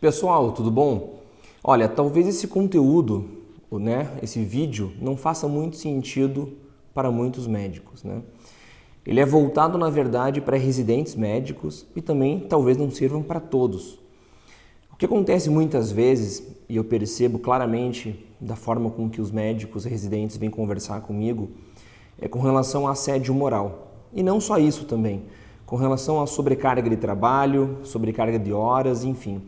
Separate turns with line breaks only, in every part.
Pessoal, tudo bom? Olha, talvez esse conteúdo, esse vídeo, não faça muito sentido para muitos médicos, né? Ele é voltado, na verdade, para residentes médicos e também talvez não sirvam para todos. O que acontece muitas vezes, e eu percebo claramente da forma com que os médicos e residentes vêm conversar comigo, é com relação a assédio moral. E não só isso também, com relação à sobrecarga de trabalho, sobrecarga de horas, enfim.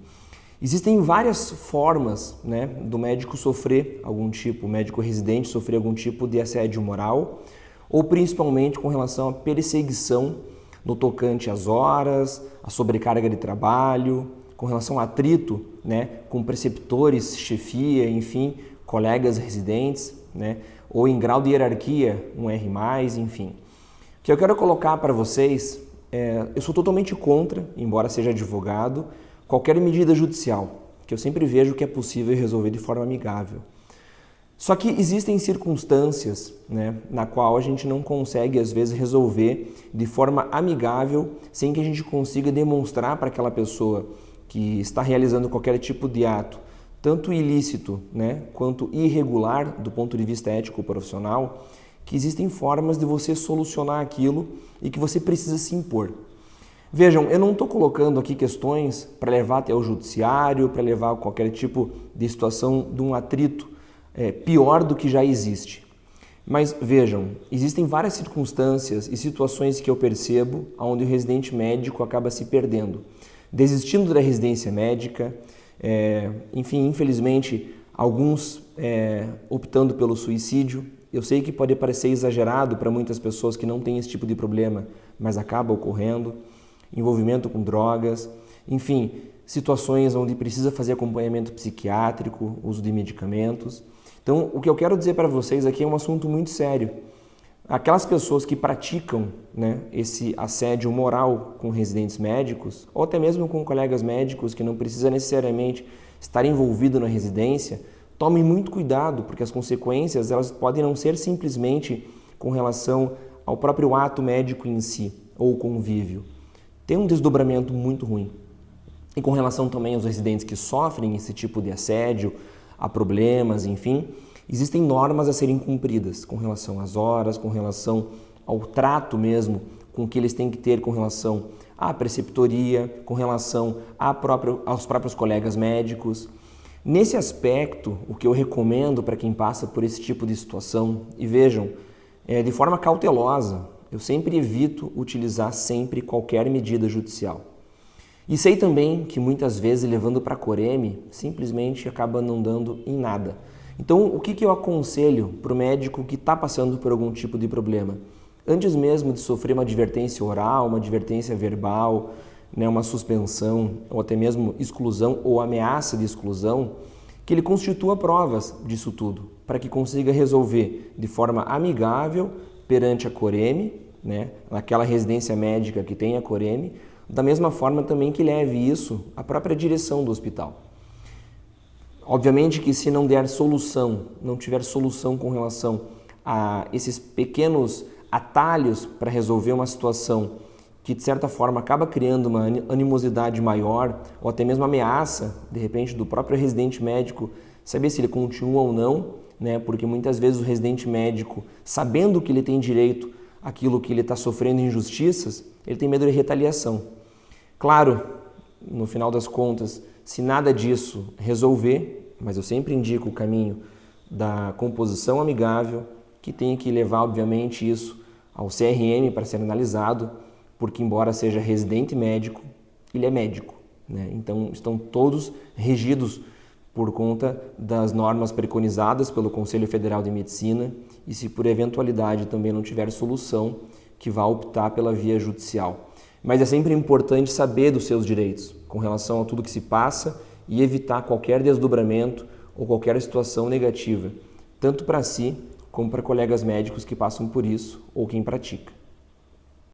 Existem várias formas, do médico sofrer algum tipo, o médico residente sofrer algum tipo de assédio moral, ou principalmente com relação à perseguição no tocante às horas, à sobrecarga de trabalho, com relação ao atrito, com preceptores, chefia, enfim, colegas residentes, ou em grau de hierarquia, um R+, enfim. O que eu quero colocar para vocês eu sou totalmente contra, embora seja advogado, qualquer medida judicial, que eu sempre vejo que é possível resolver de forma amigável. Só que existem circunstâncias, na qual a gente não consegue, às vezes, resolver de forma amigável, sem que a gente consiga demonstrar para aquela pessoa que está realizando qualquer tipo de ato, tanto ilícito, quanto irregular do ponto de vista ético profissional, que existem formas de você solucionar aquilo e que você precisa se impor. Vejam, eu não estou colocando aqui questões para levar até o judiciário, para levar a qualquer tipo de situação de um atrito pior do que já existe. Mas vejam, existem várias circunstâncias e situações que eu percebo onde o residente médico acaba se perdendo, desistindo da residência médica, enfim, infelizmente, alguns optando pelo suicídio. Eu sei que pode parecer exagerado para muitas pessoas que não têm esse tipo de problema, mas acaba ocorrendo. Envolvimento com drogas, enfim, situações onde precisa fazer acompanhamento psiquiátrico, uso de medicamentos. Então, o que eu quero dizer para vocês aqui é um assunto muito sério. Aquelas pessoas que praticam esse assédio moral com residentes médicos, ou até mesmo com colegas médicos que não precisa necessariamente estar envolvido na residência, tomem muito cuidado, porque as consequências elas podem não ser simplesmente com relação ao próprio ato médico em si, ou convívio. Tem um desdobramento muito ruim. E com relação também aos residentes que sofrem esse tipo de assédio, a problemas, enfim, existem normas a serem cumpridas com relação às horas, com relação ao trato mesmo com que eles têm que ter com relação à preceptoria, com relação aos próprios colegas médicos. Nesse aspecto, o que eu recomendo para quem passa por esse tipo de situação, e vejam, de forma cautelosa, eu sempre evito utilizar sempre qualquer medida judicial. E sei também que muitas vezes, levando para a Coreme, simplesmente acaba não dando em nada. Então, o que eu aconselho para o médico que está passando por algum tipo de problema? Antes mesmo de sofrer uma advertência oral, uma advertência verbal, uma suspensão, ou até mesmo exclusão ou ameaça de exclusão, que ele constitua provas disso tudo, para que consiga resolver de forma amigável perante a Coreme, naquela residência médica que tem a Coreme, da mesma forma também que leve isso à própria direção do hospital. Obviamente que se não der solução, não tiver solução com relação a esses pequenos atalhos para resolver uma situação que de certa forma acaba criando uma animosidade maior ou até mesmo ameaça, de repente, do próprio residente médico, saber se ele continua ou não, porque muitas vezes o residente médico, sabendo que ele tem direito àquilo que ele está sofrendo injustiças, ele tem medo de retaliação. Claro, no final das contas, se nada disso resolver, mas eu sempre indico o caminho da composição amigável, que tem que levar, obviamente, isso ao CRM para ser analisado, porque embora seja residente médico, ele é médico, Então, estão todos regidos por conta das normas preconizadas pelo Conselho Federal de Medicina e se por eventualidade também não tiver solução, que vá optar pela via judicial. Mas é sempre importante saber dos seus direitos com relação a tudo que se passa e evitar qualquer desdobramento ou qualquer situação negativa, tanto para si como para colegas médicos que passam por isso ou quem pratica.